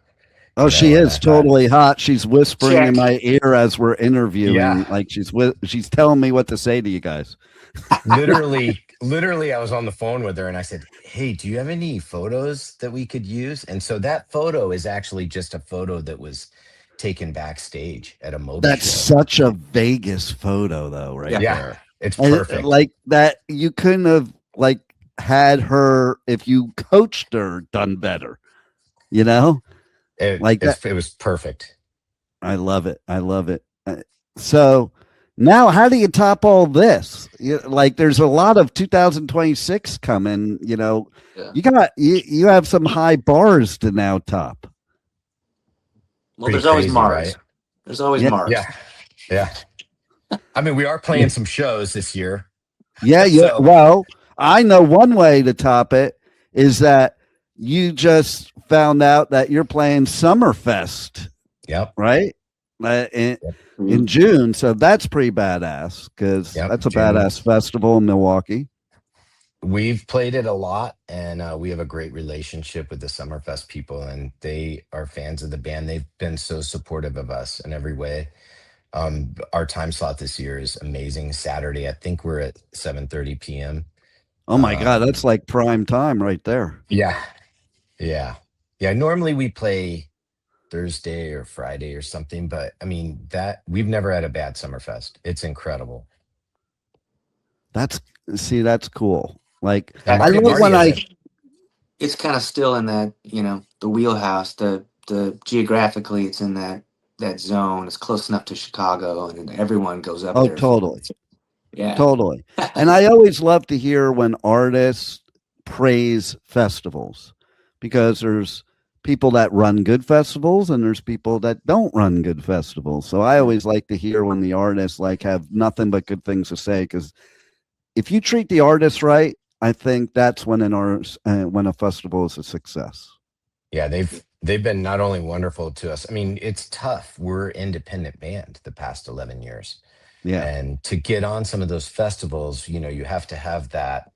[SPEAKER 2] Oh,
[SPEAKER 6] You
[SPEAKER 2] she
[SPEAKER 6] know, and I
[SPEAKER 2] is
[SPEAKER 6] thought,
[SPEAKER 2] totally hot. She's whispering in
[SPEAKER 5] Check.
[SPEAKER 2] my ear as we're interviewing.
[SPEAKER 6] yeah,
[SPEAKER 2] Like she's telling me what to say to you guys.
[SPEAKER 6] literally, I was on the phone with her and I said, "Hey, do you have any photos that we could use?" And so that photo is actually just a photo that was taken backstage at a Moby
[SPEAKER 2] That's
[SPEAKER 6] show.
[SPEAKER 2] such a Vegas photo, though, right
[SPEAKER 5] Yeah.
[SPEAKER 6] Yeah,
[SPEAKER 2] there.
[SPEAKER 6] it's
[SPEAKER 2] And,
[SPEAKER 6] perfect.
[SPEAKER 2] like that, you couldn't have like had her if you coached her done better. You know, like that.
[SPEAKER 6] It was perfect.
[SPEAKER 2] I love it. I love it. So now, how do you top all this? Like, there's a lot of 2026 coming. You know,
[SPEAKER 5] Yeah.
[SPEAKER 2] you have some high bars to now top.
[SPEAKER 5] Well,
[SPEAKER 6] Pretty
[SPEAKER 5] there's always
[SPEAKER 6] crazy,
[SPEAKER 5] Mars.
[SPEAKER 6] right?
[SPEAKER 5] There's always
[SPEAKER 2] Yeah.
[SPEAKER 5] Mars.
[SPEAKER 6] Yeah, yeah. I mean, we are playing some shows this year.
[SPEAKER 2] Yeah, yeah.
[SPEAKER 6] So,
[SPEAKER 2] Well, I know one way to top it is that you just found out that you're playing Summerfest,
[SPEAKER 6] yep,
[SPEAKER 2] right? In
[SPEAKER 6] yep,
[SPEAKER 2] June, so that's pretty badass because
[SPEAKER 6] yep.
[SPEAKER 2] that's a
[SPEAKER 6] June.
[SPEAKER 2] badass festival in Milwaukee.
[SPEAKER 6] We've played it a lot, and we have a great relationship with the Summerfest people, and they are fans of the band. They've been so supportive of us in every way. Our time slot this year is amazing. Saturday, I think we're at 7:30 p.m.
[SPEAKER 2] Oh my god, that's
[SPEAKER 6] Um,
[SPEAKER 2] like prime time right there.
[SPEAKER 6] yeah, yeah, yeah. Normally we play Thursday or Friday or something, but I mean that we've never had a bad Summerfest. It's incredible.
[SPEAKER 2] That's that's cool. Like
[SPEAKER 6] And
[SPEAKER 5] Yeah,
[SPEAKER 2] I
[SPEAKER 6] Marty
[SPEAKER 2] love
[SPEAKER 6] Marty
[SPEAKER 2] when
[SPEAKER 6] has
[SPEAKER 2] I
[SPEAKER 6] a
[SPEAKER 5] it's kind of still in that, the wheelhouse. The geographically, it's in that zone. It's close enough to Chicago, and everyone goes up
[SPEAKER 2] oh
[SPEAKER 5] there for
[SPEAKER 2] totally.
[SPEAKER 5] it. Yeah.
[SPEAKER 2] Totally. And I always love to hear when artists praise festivals because there's people that run good festivals and there's people that don't run good festivals. So I always like to hear when the artists like have nothing but good things to say because if you treat the artist right, I think that's when when a festival is a success.
[SPEAKER 6] yeah, they've been not only wonderful to us. I mean, it's tough. We're independent band the past 11 years.
[SPEAKER 2] Yeah.
[SPEAKER 6] And to get on some of those festivals, you know, you have to have that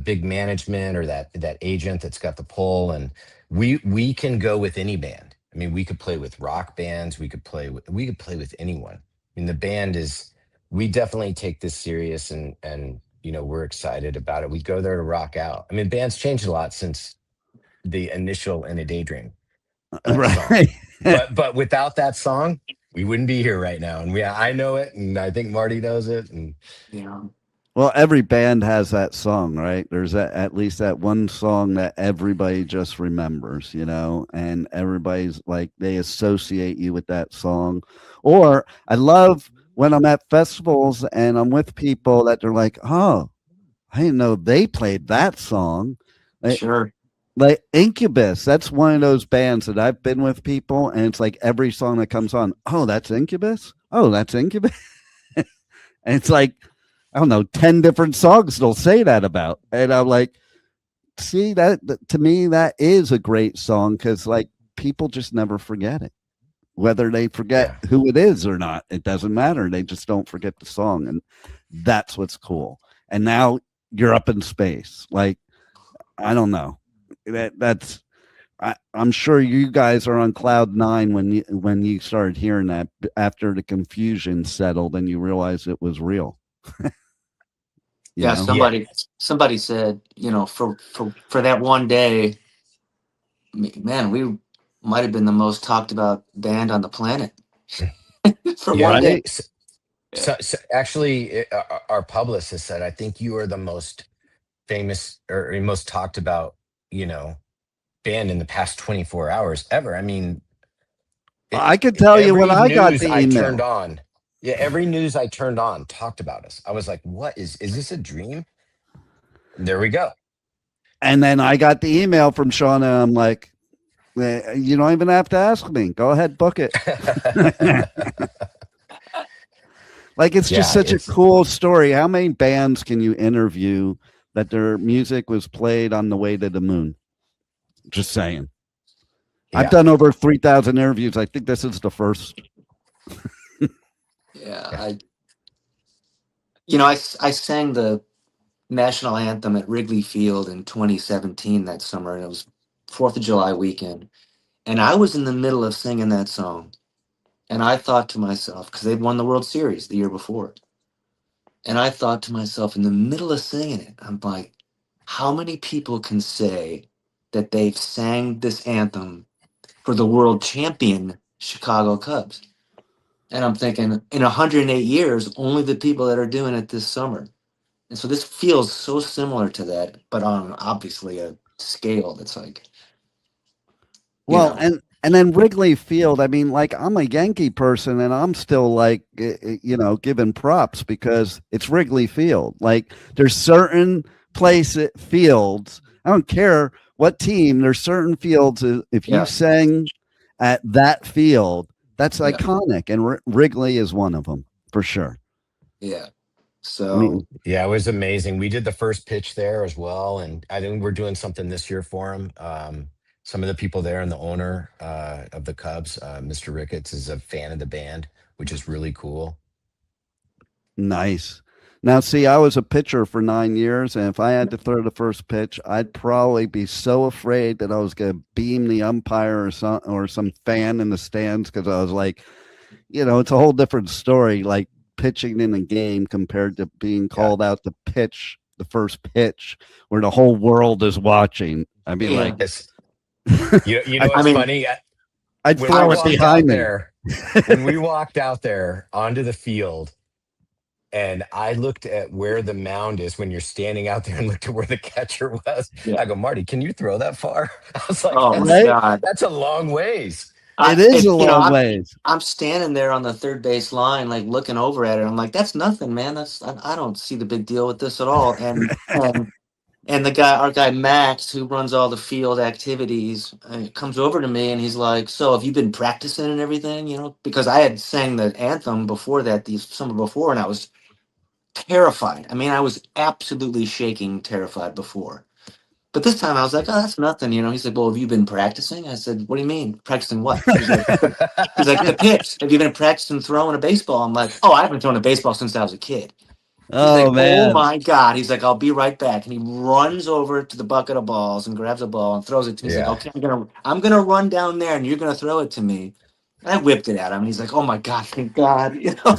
[SPEAKER 6] big management or that agent that's got the pull. And we can go with any band. I mean, we could play with rock bands, we could play with anyone. I mean, the band is we definitely take this serious, and you know, we're excited about it. We go there to rock out. I mean, bands changed a lot since the initial In a Daydream song.
[SPEAKER 2] Right.
[SPEAKER 6] But without that song, we wouldn't be here right now. And I know it, and I think Marty knows it. And
[SPEAKER 5] Yeah.
[SPEAKER 2] Well, every band has that song, right? There's at least that one song that everybody just remembers, you know, and everybody's like they associate you with that song. Or I love when I'm at festivals and I'm with people that they're like, "Oh, I didn't know they played that song." Like,
[SPEAKER 5] Sure.
[SPEAKER 2] like Incubus, that's one of those bands that I've been with people, and it's like every song that comes on, oh, that's Incubus. Oh, that's Incubus. And it's like I don't know, 10 different songs they'll say that about. And I'm like, see, to me, that is a great song because, like, people just never forget it. Whether they forget
[SPEAKER 6] yeah,
[SPEAKER 2] who it is or not, it doesn't matter. They just don't forget the song. And that's what's cool. And now you're up in space. Like, I don't know. I'm sure you guys are on cloud nine when you started hearing that after the confusion settled and you realized it was real. You
[SPEAKER 5] Yeah.
[SPEAKER 2] know?
[SPEAKER 6] yeah,
[SPEAKER 5] Somebody said, for that one day, man, we might have been the most talked about band on the planet for
[SPEAKER 6] yeah.
[SPEAKER 5] one day.
[SPEAKER 2] Right?
[SPEAKER 5] Yeah.
[SPEAKER 6] So actually, our publicist said, I think you are the most famous or most talked about, you know, band in the past 24 hours ever. I mean,
[SPEAKER 2] I could tell you when
[SPEAKER 6] every
[SPEAKER 2] I got
[SPEAKER 6] news
[SPEAKER 2] the
[SPEAKER 6] I turned
[SPEAKER 2] email.
[SPEAKER 6] on, yeah, every news I turned on talked about us. I was like, what is this a dream? There we go.
[SPEAKER 2] And then I got the email from Sean and I'm like, you don't even have to ask me. Go ahead, book it. Like, it's just
[SPEAKER 6] Yeah,
[SPEAKER 2] such a
[SPEAKER 6] it's
[SPEAKER 2] cool story. How many bands can you interview that their music was played on the way to the moon? Just saying. I've
[SPEAKER 6] yeah,
[SPEAKER 2] done over 3,000 interviews. I think this is the first.
[SPEAKER 5] Yeah,
[SPEAKER 6] yeah.
[SPEAKER 5] I sang the national anthem at Wrigley Field in 2017 that summer, and it was 4th of July weekend. And I was in the middle of singing that song, and I thought to myself, because they'd won the World Series the year before, and I thought to myself in the middle of singing it, I'm like, how many people can say that they've sang this anthem for the world champion Chicago Cubs? And I'm thinking, in 108 years, only the people that are doing it this summer. And so this feels so similar to that, but on obviously a scale that's like, you
[SPEAKER 2] Well,
[SPEAKER 5] know,
[SPEAKER 2] and then Wrigley Field. I mean, like, I'm a Yankee person, and I'm still like, giving props because it's Wrigley Field. Like, there's certain fields. I don't care what team. There's certain fields. If you
[SPEAKER 5] yeah,
[SPEAKER 2] sang at that field, that's
[SPEAKER 5] yeah,
[SPEAKER 2] iconic, and Wrigley is one of them for sure.
[SPEAKER 5] yeah.
[SPEAKER 2] I
[SPEAKER 5] So
[SPEAKER 2] mean,
[SPEAKER 6] Yeah, it was amazing. We did the first pitch there as well, and I think we're doing something this year for him. Some of the people there and the owner of the Cubs, Mr. Ricketts, is a fan of the band, which is really cool.
[SPEAKER 2] nice. Now, see, I was a pitcher for 9 years, and if I had to throw the first pitch, I'd probably be so afraid that I was going to beam the umpire or some fan in the stands because I was like, it's a whole different story, like pitching in a game compared to being
[SPEAKER 6] Yeah.
[SPEAKER 2] called out to pitch the first pitch where the whole world is watching. I'd be
[SPEAKER 5] yeah,
[SPEAKER 2] like,
[SPEAKER 6] Yes. You know
[SPEAKER 2] I'd,
[SPEAKER 5] I
[SPEAKER 6] what's
[SPEAKER 5] mean,
[SPEAKER 6] funny?
[SPEAKER 2] I'd
[SPEAKER 6] When we
[SPEAKER 2] throw it
[SPEAKER 6] walked
[SPEAKER 2] behind
[SPEAKER 6] out
[SPEAKER 2] me.
[SPEAKER 6] there, when we walked out there onto the field, and I looked at where the mound is when you're standing out there and looked at where the catcher was.
[SPEAKER 5] yeah.
[SPEAKER 6] I go, Marty, can you throw that far? I was like,
[SPEAKER 5] Oh my
[SPEAKER 2] Right?
[SPEAKER 5] God.
[SPEAKER 6] that's a long ways.
[SPEAKER 2] It is a
[SPEAKER 5] You know,
[SPEAKER 2] long ways.
[SPEAKER 5] I'm standing there on the third base line, like looking over at it. I'm like, that's nothing, man. I don't see the big deal with this at all. And our guy Max, who runs all the field activities, comes over to me and he's like, "So have you been practicing and everything? You know, because I had sang the anthem before that, the summer before, and I was terrified. I mean, I was absolutely shaking, terrified before. But this time I was like, oh, that's nothing, you know. He's like, well, have you been practicing? I said, what do you mean? Practicing what? He's like, the pitch. Have you been practicing throwing a baseball? I'm like, oh, I haven't thrown a baseball since I was a kid. He's
[SPEAKER 2] Oh,
[SPEAKER 5] like, oh
[SPEAKER 2] man.
[SPEAKER 5] my God. He's like, I'll be right back. And he runs over to the bucket of balls and grabs a ball and throws it to me. He's like,
[SPEAKER 6] Yeah.
[SPEAKER 5] okay, I'm gonna run down there and you're gonna throw it to me. And I whipped it at him. And he's like, oh my God, thank God. You know?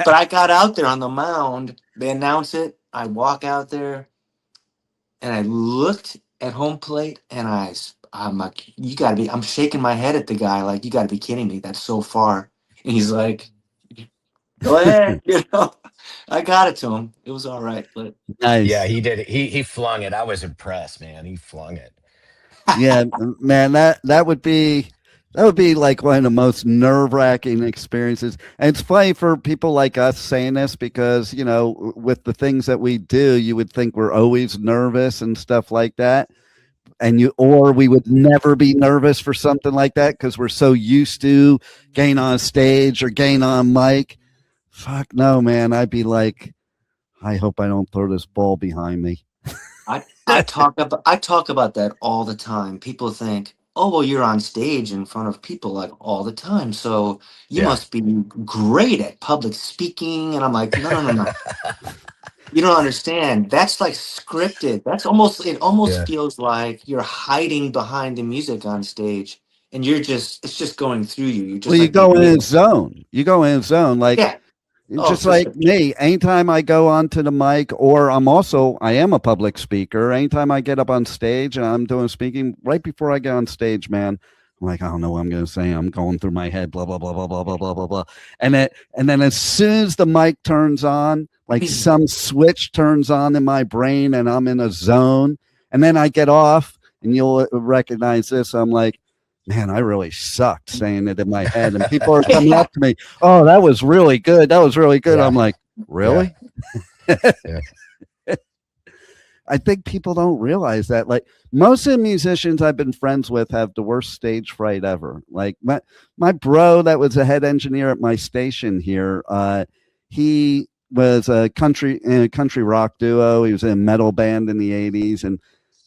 [SPEAKER 5] But I got out there on the mound. They announce it. I walk out there and I looked at home plate and I'm like, I'm shaking my head at the guy. Like, you gotta be kidding me. That's so far. And he's like, go ahead. You know, I got it to him. It was all right. But
[SPEAKER 6] Yeah,
[SPEAKER 2] Nice.
[SPEAKER 6] he did it. He flung it. I was impressed, man. He flung it.
[SPEAKER 2] Yeah, man, that would be like one of the most nerve-wracking experiences. And it's funny for people like us saying this because, with the things that we do, you would think we're always nervous and stuff like that. Or we would never be nervous for something like that because we're so used to getting on stage or getting on mic. Fuck no, man. I'd be like, I hope I don't throw this ball behind me.
[SPEAKER 5] I talk about that all the time. People think, oh well, you're on stage in front of people like all the time, so you
[SPEAKER 6] Yeah.
[SPEAKER 5] must be great at public speaking. And I'm like, no. You don't understand. That's like scripted. It almost
[SPEAKER 6] Yeah.
[SPEAKER 5] feels like you're hiding behind the music on stage and it's just going through you. You're just
[SPEAKER 2] Well, you
[SPEAKER 5] like
[SPEAKER 2] go in his zone. Like,
[SPEAKER 5] yeah. Oh,
[SPEAKER 2] just
[SPEAKER 5] for
[SPEAKER 2] like
[SPEAKER 5] sure.
[SPEAKER 2] me, anytime I go onto the mic, or I am a public speaker. Anytime I get up on stage and I'm doing speaking, right before I get on stage, man, I'm like, I don't know what I'm going to say. I'm going through my head, blah, blah, blah, blah, blah, blah, blah, blah, blah. And then as soon as the mic turns on, like some switch turns on in my brain and I'm in a zone. And then I get off and you'll recognize this. I'm like, man, I really sucked saying it in my head. And people are coming up to me, oh, that was really good. That was really good.
[SPEAKER 6] Yeah.
[SPEAKER 2] I'm like, really?
[SPEAKER 6] Yeah.
[SPEAKER 2] I think people don't realize that. Like, most of the musicians I've been friends with have the worst stage fright ever. Like my bro that was a head engineer at my station here, he was a country rock duo. He was in a metal band in the 80s. And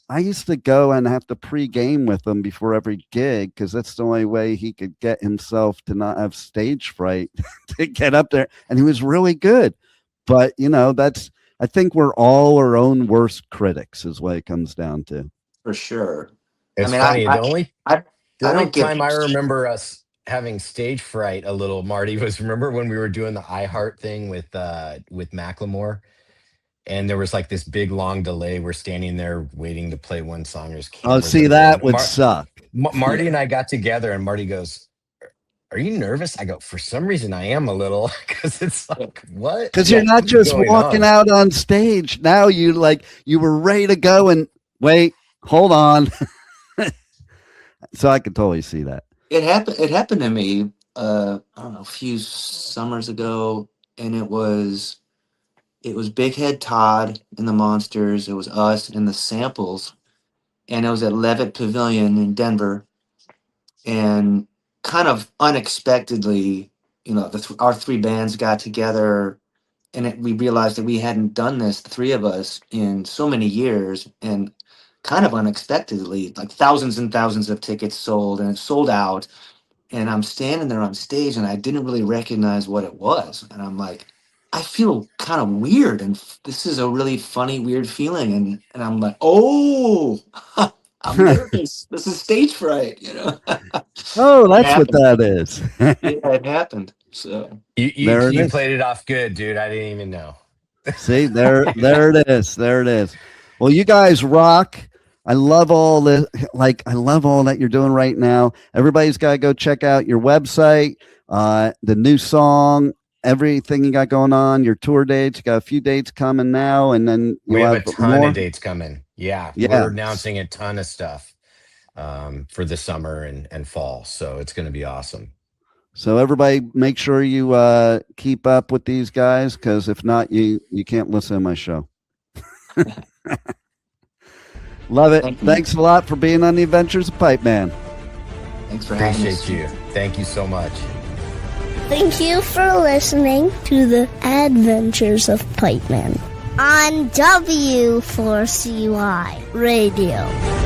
[SPEAKER 2] I used to go and have to pre-game with him before every gig because that's the only way he could get himself to not have stage fright to get up there. And he was really good. But, I think we're all our own worst critics is what it comes down to.
[SPEAKER 5] For sure.
[SPEAKER 6] It's
[SPEAKER 5] I mean,
[SPEAKER 6] funny.
[SPEAKER 5] I
[SPEAKER 6] The only
[SPEAKER 5] don't give
[SPEAKER 6] time I remember us having stage fright a little, Marty, was remember when we were doing the iHeart thing with Macklemore, and there was like this big long delay. We're standing there waiting to play one song. There's cameras
[SPEAKER 2] See,
[SPEAKER 6] everywhere.
[SPEAKER 2] that would suck.
[SPEAKER 6] Marty and I got together, and Marty goes, "Are you nervous?" I go, "For some reason, I am a little," because it's like, what?
[SPEAKER 2] Because you're not just walking out on stage. Now you were ready to go and wait, hold on. So I could totally see that.
[SPEAKER 5] It happened to me, I don't know, a few summers ago, and it was Big Head Todd and the Monsters. It was us and the Samples, and it was at Levitt Pavilion in Denver. And kind of unexpectedly, our three bands got together, and we realized that we hadn't done this, the three of us, in so many years, and kind of unexpectedly, like thousands and thousands of tickets sold, and it sold out. And I'm standing there on stage, and I didn't really recognize what it was. And I'm like, I feel kind of weird, and this is a really funny, weird feeling. And I'm like, oh, I'm nervous. This is stage fright,
[SPEAKER 2] Oh, that's what that is.
[SPEAKER 5] Yeah, it happened. So
[SPEAKER 6] you played it off good, dude. I didn't even know.
[SPEAKER 2] See, there it is. There it is. Well, you guys rock. I love all this. I love all that you're doing right now. Everybody's got to go check out your website, the new song, everything you got going on, your tour dates. You got a few dates coming now, and then
[SPEAKER 6] we have a ton of dates coming. Yeah, we're announcing a ton of stuff for the summer and fall. So it's going to be awesome.
[SPEAKER 2] So everybody, make sure you keep up with these guys, because if not, you can't listen to my show. Love it. Thanks a lot for being on the Adventures of Pipeman.
[SPEAKER 5] Thanks for having us.
[SPEAKER 6] Appreciate you. Thank you so much.
[SPEAKER 1] Thank you for listening to the Adventures of Pipeman on W4CY Radio.